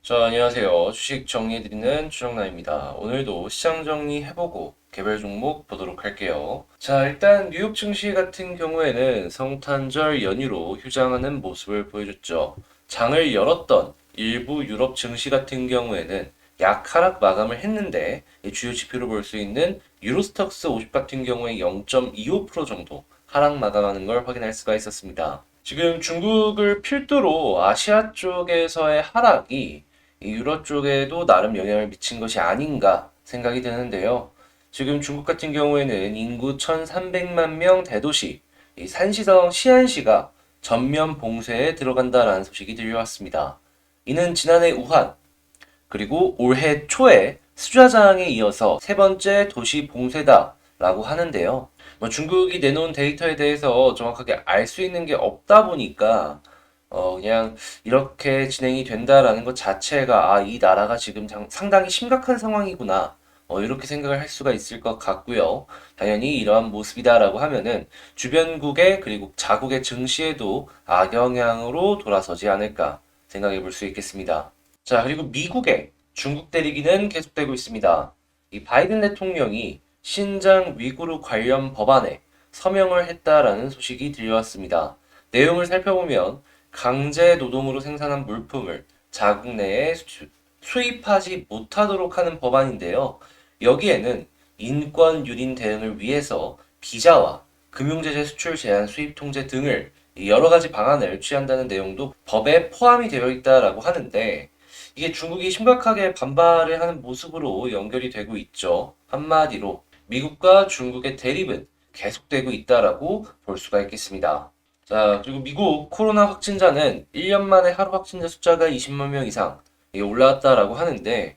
자, 안녕하세요. 주식 정리해드리는 추정남입니다. 오늘도 시장 정리해보고 개별 종목 보도록 할게요. 자, 일단 뉴욕 증시 같은 경우에는 성탄절 연휴로 휴장하는 모습을 보여줬죠. 장을 열었던 일부 유럽 증시 같은 경우에는 약하락 마감을 했는데 이 주요 지표로 볼 수 있는 유로스톡스 50 같은 경우에 0.25% 정도 하락 마감하는 걸 확인할 수가 있었습니다. 지금 중국을 필두로 아시아 쪽에서의 하락이 이 유럽 쪽에도 나름 영향을 미친 것이 아닌가 생각이 드는데요. 지금 중국 같은 경우에는 인구 1,300만 명 대도시 이 산시성 시안시가 전면 봉쇄에 들어간다라는 소식이 들려왔습니다. 이는 지난해 우한 그리고 올해 초에 수자장에 이어서 세 번째 도시 봉쇄다라고 하는데요. 뭐 중국이 내놓은 데이터에 대해서 정확하게 알 수 있는 게 없다 보니까 그냥 이렇게 진행이 된다라는 것 자체가 이 나라가 지금 상당히 심각한 상황이구나. 이렇게 생각을 할 수가 있을 것 같고요. 당연히 이러한 모습이다라고 하면은 주변국의 그리고 자국의 증시에도 악영향으로 돌아서지 않을까 생각해 볼 수 있겠습니다. 자, 그리고 미국의 중국 대리기는 계속되고 있습니다. 이 바이든 대통령이 신장 위구르 관련 법안에 서명을 했다라는 소식이 들려왔습니다. 내용을 살펴보면 강제 노동으로 생산한 물품을 자국 내에 수입하지 못하도록 하는 법안인데요. 여기에는 인권 유린 대응을 위해서 비자와 금융제재 수출 제한 수입 통제 등을 여러 가지 방안을 취한다는 내용도 법에 포함이 되어 있다라고 하는데 이게 중국이 심각하게 반발을 하는 모습으로 연결이 되고 있죠. 한마디로 미국과 중국의 대립은 계속되고 있다라고 볼 수가 있겠습니다. 자, 그리고 미국 코로나 확진자는 1년 만에 하루 확진자 숫자가 20만 명 이상 올라왔다라고 하는데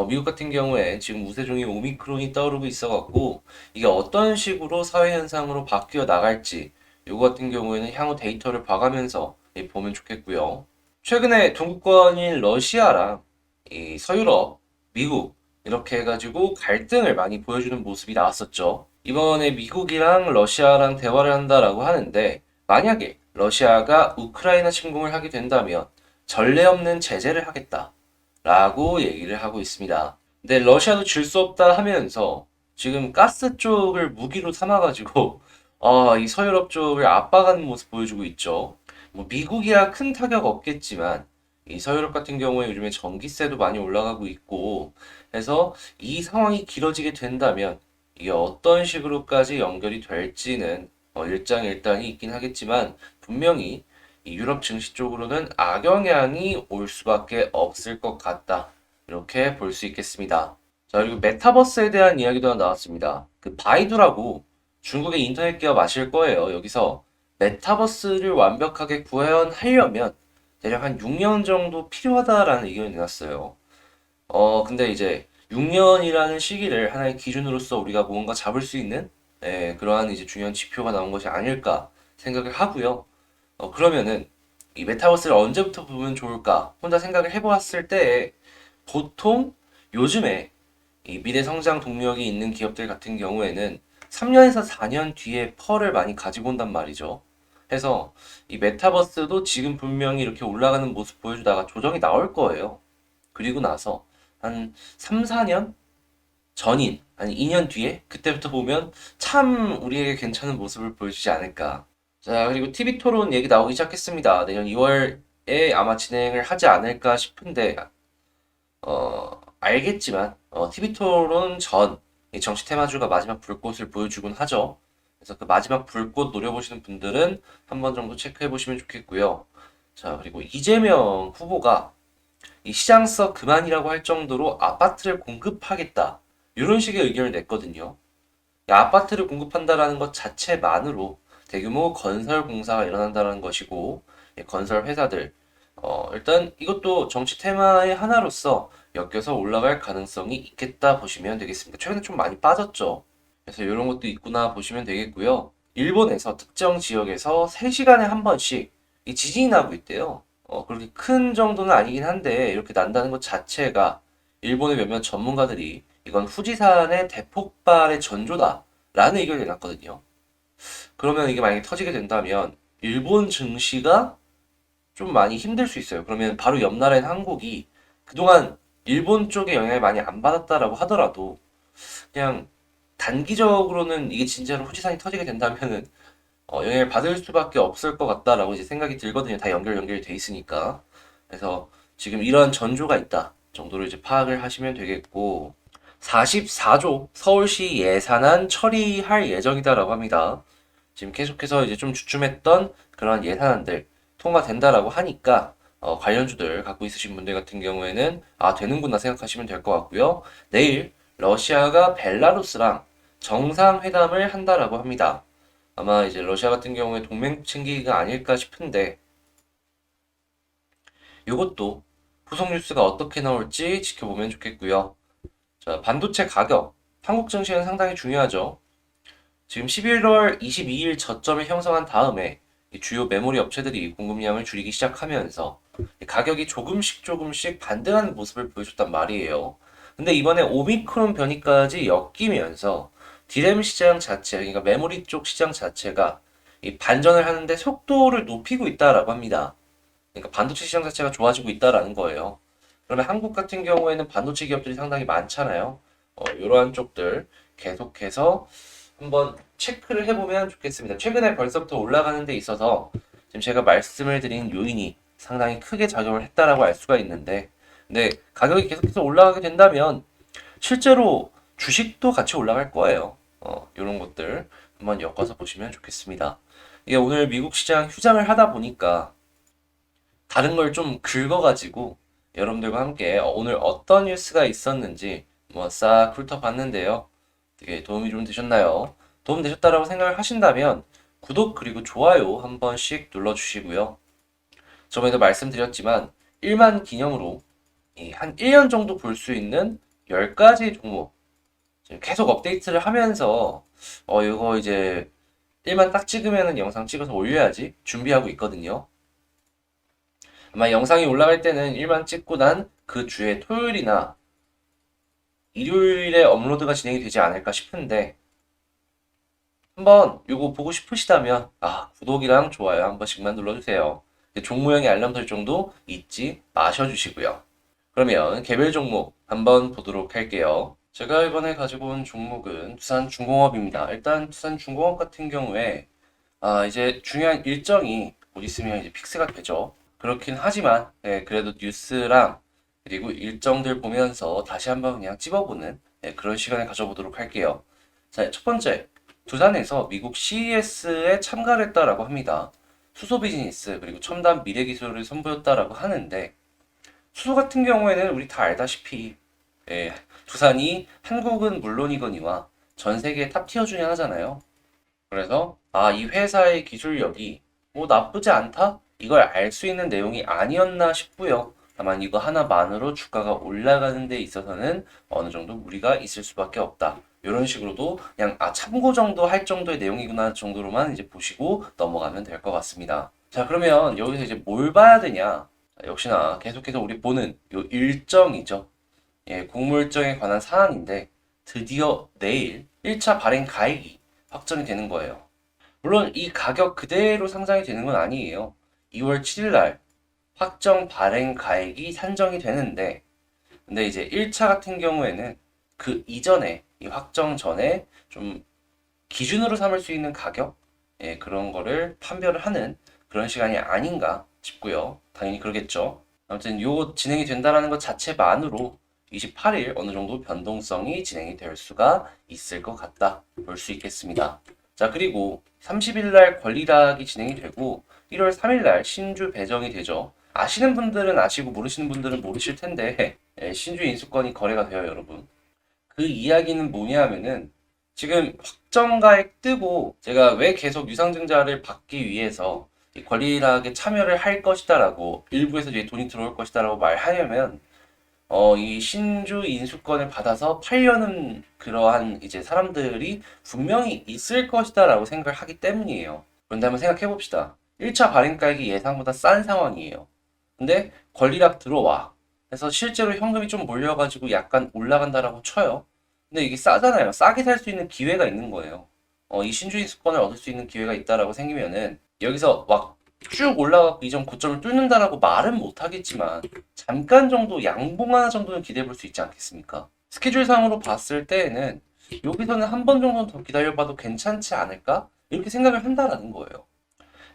미국 같은 경우에 지금 우세종이 오미크론이 떠오르고 있어갖고 이게 어떤 식으로 사회 현상으로 바뀌어 나갈지 이거 같은 경우에는 향후 데이터를 봐가면서 보면 좋겠고요. 최근에 동구권인 러시아랑 이 서유럽, 미국 이렇게 해가지고 갈등을 많이 보여주는 모습이 나왔었죠. 이번에 미국이랑 러시아랑 대화를 한다라고 하는데 만약에 러시아가 우크라이나 침공을 하게 된다면 전례 없는 제재를 하겠다라고 얘기를 하고 있습니다. 근데 러시아도 질 수 없다 하면서 지금 가스 쪽을 무기로 삼아가지고 이 서유럽 쪽을 압박하는 모습 보여주고 있죠. 뭐 미국이야 큰 타격 없겠지만 이 서유럽 같은 경우에 요즘에 전기세도 많이 올라가고 있고 해서 이 상황이 길어지게 된다면 이게 어떤 식으로까지 연결이 될지는 일장일단이 있긴 하겠지만 분명히 이 유럽 증시 쪽으로는 악영향이 올 수밖에 없을 것 같다. 이렇게 볼 수 있겠습니다. 자, 그리고 메타버스에 대한 이야기도 하나 나왔습니다. 그 바이두라고 중국의 인터넷 기업 아실 거예요. 여기서 메타버스를 완벽하게 구현하려면 대략 한 6년 정도 필요하다라는 의견을 내놨어요. 근데 이제 6년이라는 시기를 하나의 기준으로서 우리가 뭔가 잡을 수 있는 그러한 이제 중요한 지표가 나온 것이 아닐까 생각을 하고요. 그러면은 이 메타버스를 언제부터 보면 좋을까? 혼자 생각을 해보았을 때 보통 요즘에 이 미래 성장 동력이 있는 기업들 같은 경우에는 3년에서 4년 뒤에 펄을 많이 가지고 온단 말이죠. 해서 이 메타버스도 지금 분명히 이렇게 올라가는 모습 보여주다가 조정이 나올 거예요. 그리고 나서 한 3, 4년 전인, 아니 2년 뒤에 그때부터 보면 참 우리에게 괜찮은 모습을 보여주지 않을까. 자, 그리고 TV 토론 얘기 나오기 시작했습니다. 내년 2월에 아마 진행을 하지 않을까 싶은데 알겠지만 TV 토론 전 이 정치 테마주가 마지막 불꽃을 보여주곤 하죠. 그래서 그 마지막 불꽃 노려보시는 분들은 한 번 정도 체크해 보시면 좋겠고요. 자, 그리고 이재명 후보가 이 시장서 그만이라고 할 정도로 아파트를 공급하겠다. 이런 식의 의견을 냈거든요. 이 아파트를 공급한다라는 것 자체만으로 대규모 건설 공사가 일어난다는 것이고, 건설 회사들, 일단 이것도 정치 테마의 하나로서 엮여서 올라갈 가능성이 있겠다 보시면 되겠습니다. 최근에 좀 많이 빠졌죠. 그래서 이런 것도 있구나 보시면 되겠고요. 일본에서 특정 지역에서 3시간에 한 번씩 이 지진이 나고 있대요. 그렇게 큰 정도는 아니긴 한데 이렇게 난다는 것 자체가 일본의 몇몇 전문가들이 이건 후지산의 대폭발의 전조다라는 의견을 내놨거든요. 그러면 이게 만약에 터지게 된다면 일본 증시가 좀 많이 힘들 수 있어요. 그러면 바로 옆 나라인 한국이 그동안 일본 쪽의 영향을 많이 안 받았다라고 하더라도 그냥 단기적으로는 이게 진짜로 후지산이 터지게 된다면은 영향을 받을 수밖에 없을 것 같다라고 이제 생각이 들거든요. 다 연결이 돼 있으니까. 그래서 지금 이러한 전조가 있다 정도로 이제 파악을 하시면 되겠고, 44조 서울시 예산안 처리할 예정이다라고 합니다. 지금 계속해서 이제 좀 주춤했던 그런 예산안들 통과된다라고 하니까 관련주들 갖고 있으신 분들 같은 경우에는 아 되는구나 생각하시면 될 것 같고요. 내일 러시아가 벨라루스랑 정상회담을 한다라고 합니다. 아마 이제 러시아 같은 경우에 동맹 챙기기가 아닐까 싶은데 이것도 후속 뉴스가 어떻게 나올지 지켜보면 좋겠고요. 자, 반도체 가격, 한국 증시는 상당히 중요하죠. 지금 11월 22일 저점을 형성한 다음에 주요 메모리 업체들이 공급량을 줄이기 시작하면서 가격이 조금씩 반등하는 모습을 보여줬단 말이에요. 근데 이번에 오미크론 변이까지 엮이면서 디램 시장 자체, 그러니까 메모리 쪽 시장 자체가 이 반전을 하는데 속도를 높이고 있다라고 합니다. 그러니까 반도체 시장 자체가 좋아지고 있다라는 거예요. 그러면 한국 같은 경우에는 반도체 기업들이 상당히 많잖아요. 이러한 쪽들 계속해서 한번 체크를 해보면 좋겠습니다. 최근에 벌써부터 올라가는 데 있어서 지금 제가 말씀을 드린 요인이 상당히 크게 작용을 했다라고 알 수가 있는데, 근데 가격이 계속해서 올라가게 된다면 실제로 주식도 같이 올라갈 거예요. 이런 것들 한번 엮어서 보시면 좋겠습니다. 이게 오늘 미국 시장 휴장을 하다 보니까 다른 걸 좀 긁어가지고 여러분들과 함께 오늘 어떤 뉴스가 있었는지 뭐 싹 훑어봤는데요. 되게 도움이 좀 되셨나요? 도움 되셨다라고 생각을 하신다면 구독 그리고 좋아요 한 번씩 눌러주시고요. 저번에도 말씀드렸지만 1만 기념으로 한 1년 정도 볼 수 있는 10가지 종목 지금 계속 업데이트를 하면서 이거 이제 1만 딱 찍으면은 영상 찍어서 올려야지 준비하고 있거든요. 아마 영상이 올라갈 때는 1만 찍고 난 그 주에 토요일이나 일요일에 업로드가 진행이 되지 않을까 싶은데 한번 요거 보고 싶으시다면 구독이랑 좋아요 한 번씩만 눌러주세요. 종모형의 알람 설정도 잊지 마셔주시고요. 그러면 개별 종목 한번 보도록 할게요. 제가 이번에 가지고 온 종목은 두산중공업입니다. 일단 두산중공업 같은 경우에 이제 중요한 일정이 곧 있으면 이제 픽스가 되죠. 그렇긴 하지만 그래도 뉴스랑 그리고 일정들 보면서 다시 한번 그냥 찝어보는 그런 시간을 가져보도록 할게요. 자, 첫 번째, 두산에서 미국 CES에 참가를 했다라고 합니다. 수소 비즈니스 그리고 첨단 미래 기술을 선보였다라고 하는데, 수소 같은 경우에는 우리 다 알다시피 두산이 한국은 물론이거니와 전 세계 탑티어 중에 하나잖아요. 그래서 이 회사의 기술력이 뭐 나쁘지 않다? 이걸 알 수 있는 내용이 아니었나 싶고요. 다만 이거 하나만으로 주가가 올라가는 데 있어서는 어느 정도 무리가 있을 수밖에 없다. 이런 식으로도 그냥 참고 정도 할 정도의 내용이구나 정도로만 이제 보시고 넘어가면 될 것 같습니다. 자, 그러면 여기서 이제 뭘 봐야 되냐? 자, 역시나 계속해서 우리 보는 요 일정이죠. 공모일정에 관한 사안인데 드디어 내일 1차 발행 가액이 확정이 되는 거예요. 물론 이 가격 그대로 상장이 되는 건 아니에요. 2월 7일 날 확정 발행 가액이 산정이 되는데, 근데 이제 1차 같은 경우에는 그 이전에 이 확정 전에 좀 기준으로 삼을 수 있는 가격 그런 거를 판별을 하는 그런 시간이 아닌가 싶고요. 당연히 그러겠죠. 아무튼 요 진행이 된다라는 것 자체만으로 28일 어느 정도 변동성이 진행이 될 수가 있을 것 같다 볼 수 있겠습니다. 자, 그리고 30일 날 권리락이 진행이 되고 1월 3일 날 신주 배정이 되죠. 아시는 분들은 아시고 모르시는 분들은 모르실 텐데 신주 인수권이 거래가 돼요, 여러분. 그 이야기는 뭐냐 하면은 지금 확정가액 뜨고 제가 왜 계속 유상증자를 받기 위해서 이 권리락에 참여를 할 것이다라고 일부에서 이제 돈이 들어올 것이다라고 말하려면 이 신주 인수권을 받아서 팔려는 그러한 이제 사람들이 분명히 있을 것이다라고 생각을 하기 때문이에요. 그런데 한번 생각해 봅시다. 1차 발행가액이 예상보다 싼 상황이에요. 근데 권리락 들어와. 그래서 실제로 현금이 좀 몰려가지고 약간 올라간다라고 쳐요. 근데 이게 싸잖아요. 싸게 살 수 있는 기회가 있는 거예요. 이 신주인수권을 얻을 수 있는 기회가 있다라고 생기면은 여기서 막 쭉 올라가고 이전 고점을 뚫는다라고 말은 못하겠지만 잠깐 정도 양봉 하나 정도는 기대해 볼 수 있지 않겠습니까? 스케줄상으로 봤을 때에는 여기서는 한 번 정도는 더 기다려봐도 괜찮지 않을까? 이렇게 생각을 한다라는 거예요.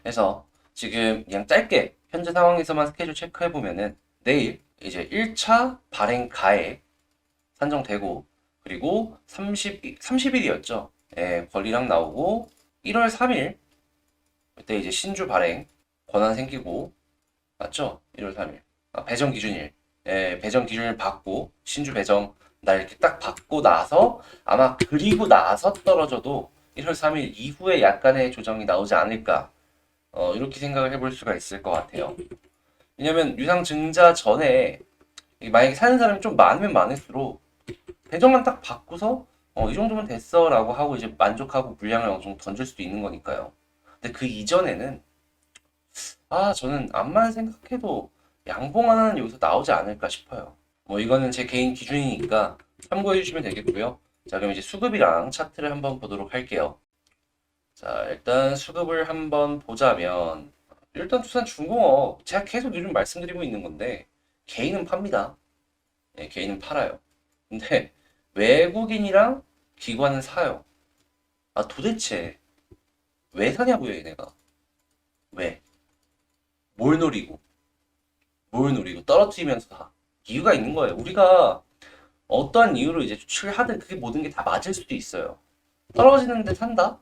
그래서 지금 그냥 짧게 현재 상황에서만 스케줄 체크해 보면은 내일 이제 1차 발행 가액 산정되고 그리고 30일이었죠. 예, 권리랑 나오고 1월 3일 그때 이제 신주 발행 권한 생기고 맞죠? 1월 3일. 배정 기준일. 예, 배정 기준일 받고 신주 배정 날 이렇게 딱 받고 나서 아마 그리고 나서 떨어져도 1월 3일 이후에 약간의 조정이 나오지 않을까. 이렇게 생각을 해볼 수가 있을 것 같아요. 왜냐면 유상 증자 전에 만약에 사는 사람이 좀 많으면 많을수록 배정만 딱 받고서 이 정도면 됐어 라고 하고 이제 만족하고 물량을 어느 정도 던질 수도 있는 거니까요. 근데 그 이전에는 저는 암만 생각해도 양봉 하나는 여기서 나오지 않을까 싶어요. 뭐 이거는 제 개인 기준이니까 참고해 주시면 되겠고요. 자, 그럼 이제 수급이랑 차트를 한번 보도록 할게요. 자, 일단 수급을 한번 보자면 일단 두산중공업 제가 계속 요즘 말씀드리고 있는 건데 개인은 팝니다. 네, 개인은 팔아요. 근데 외국인이랑 기관은 사요. 도대체 왜 사냐고요, 얘네가. 왜? 뭘 노리고? 뭘 노리고 떨어뜨리면서 다 이유가 있는 거예요. 우리가 어떠한 이유로 이제 추측을 하든 그게 모든 게 다 맞을 수도 있어요. 떨어지는데 산다?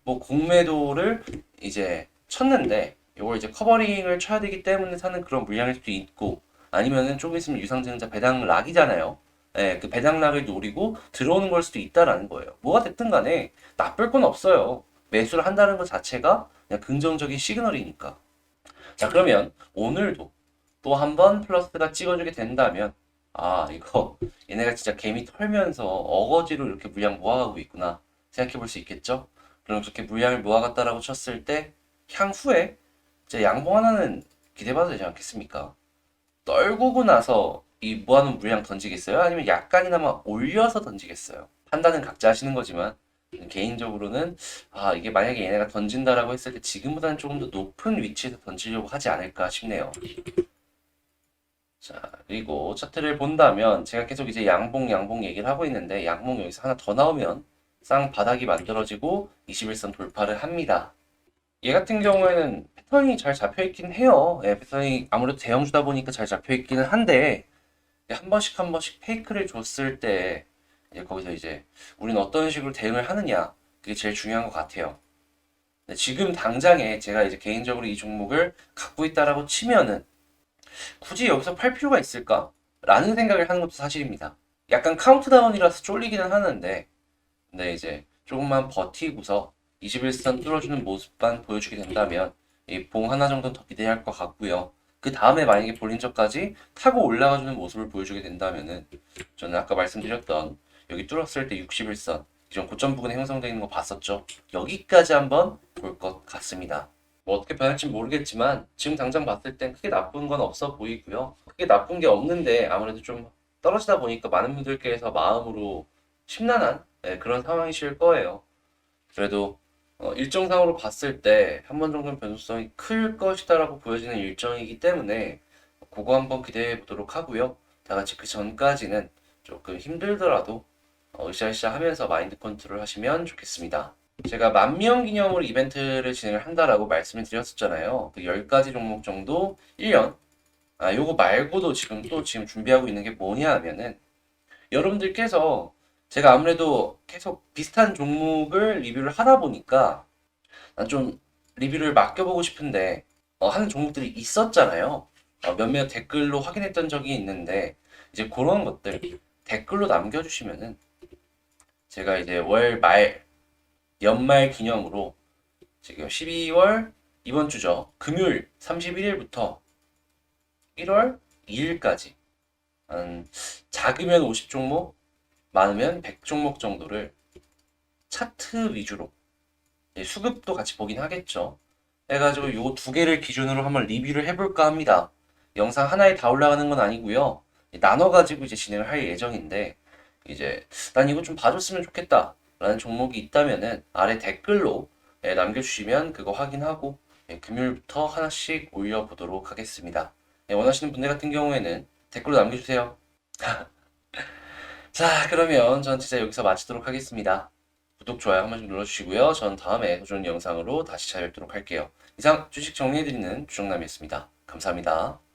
뭐 공매도를 이제 쳤는데 이걸 이제 커버링을 쳐야 되기 때문에 사는 그런 물량일 수도 있고 아니면은 조금 있으면 유상증자 배당락이잖아요. 예, 그 배당락을 노리고 들어오는 걸 수도 있다라는 거예요. 뭐가 됐든 간에 나쁠 건 없어요. 매수를 한다는 것 자체가 그냥 긍정적인 시그널이니까. 자, 그러면 오늘도 또 한 번 플러스가 찍어주게 된다면 이거 얘네가 진짜 개미 털면서 어거지로 이렇게 물량 모아가고 있구나 생각해 볼 수 있겠죠? 그럼 그렇게 물량을 모아갔다라고 쳤을 때 향후에 이제 양봉 하나는 기대봐도 되지 않겠습니까? 떨구고 나서 이 모아놓은 물량 던지겠어요? 아니면 약간이나마 올려서 던지겠어요? 판단은 각자 하시는 거지만 개인적으로는 이게 만약에 얘네가 던진다라고 했을 때 지금보다는 조금 더 높은 위치에서 던지려고 하지 않을까 싶네요. 자, 그리고 차트를 본다면 제가 계속 이제 양봉 얘기를 하고 있는데 양봉 여기서 하나 더 나오면 쌍바닥이 만들어지고 21선 돌파를 합니다. 얘 같은 경우에는 패턴이 잘 잡혀 있긴 해요. 예, 패턴이 아무래도 대형주다 보니까 잘 잡혀 있기는 한데 한 번씩 한 번씩 페이크를 줬을 때 거기서 이제 우리는 어떤 식으로 대응을 하느냐 그게 제일 중요한 것 같아요. 근데 지금 당장에 제가 이제 개인적으로 이 종목을 갖고 있다라고 치면은 굳이 여기서 팔 필요가 있을까? 라는 생각을 하는 것도 사실입니다. 약간 카운트다운이라서 쫄리기는 하는데, 근데 이제 조금만 버티고서 21선 뚫어주는 모습만 보여주게 된다면, 이 봉 하나 정도는 더 기대할 것 같고요. 그 다음에 만약에 볼린저까지 타고 올라가주는 모습을 보여주게 된다면은, 저는 아까 말씀드렸던 여기 뚫었을 때 61선, 기존 고점 부근에 형성되어 있는 거 봤었죠? 여기까지 한번 볼 것 같습니다. 뭐 어떻게 변할지 모르겠지만 지금 당장 봤을 땐 크게 나쁜 건 없어 보이고요. 크게 나쁜 게 없는데 아무래도 좀 떨어지다 보니까 많은 분들께서 마음으로 심란한 그런 상황이실 거예요. 그래도 일정상으로 봤을 때 한 번 정도는 변수성이 클 것이다라고 보여지는 일정이기 때문에 그거 한번 기대해 보도록 하고요. 다 같이 그 전까지는 조금 힘들더라도 으쌰으쌰 하면서 마인드 컨트롤 하시면 좋겠습니다. 제가 10,000명 기념으로 이벤트를 진행을 한다라고 말씀을 드렸었잖아요. 그 10가지 종목 정도 1년. 요거 말고도 지금 준비하고 있는 게 뭐냐 하면은 여러분들께서 제가 아무래도 계속 비슷한 종목을 리뷰를 하다 보니까 난 좀 리뷰를 맡겨보고 싶은데 하는 종목들이 있었잖아요. 몇몇 댓글로 확인했던 적이 있는데 이제 그런 것들 댓글로 남겨주시면은 제가 이제 연말 기념으로 지금 12월 이번 주죠. 금요일 31일부터 1월 2일까지 한 작으면 50종목, 많으면 100종목 정도를 차트 위주로 수급도 같이 보긴 하겠죠. 해가지고 요 두 개를 기준으로 한번 리뷰를 해볼까 합니다. 영상 하나에 다 올라가는 건 아니고요. 나눠가지고 이제 진행을 할 예정인데 이제 난 이거 좀 봐줬으면 좋겠다 라는 종목이 있다면은 아래 댓글로 남겨주시면 그거 확인하고 금요일부터 하나씩 올려보도록 하겠습니다. 원하시는 분들 같은 경우에는 댓글로 남겨주세요. 자, 그러면 전 진짜 여기서 마치도록 하겠습니다. 구독, 좋아요 한 번씩 눌러주시고요. 전 다음에 더 좋은 영상으로 다시 찾아뵙도록 할게요. 이상 주식 정리해드리는 주정남이었습니다. 감사합니다.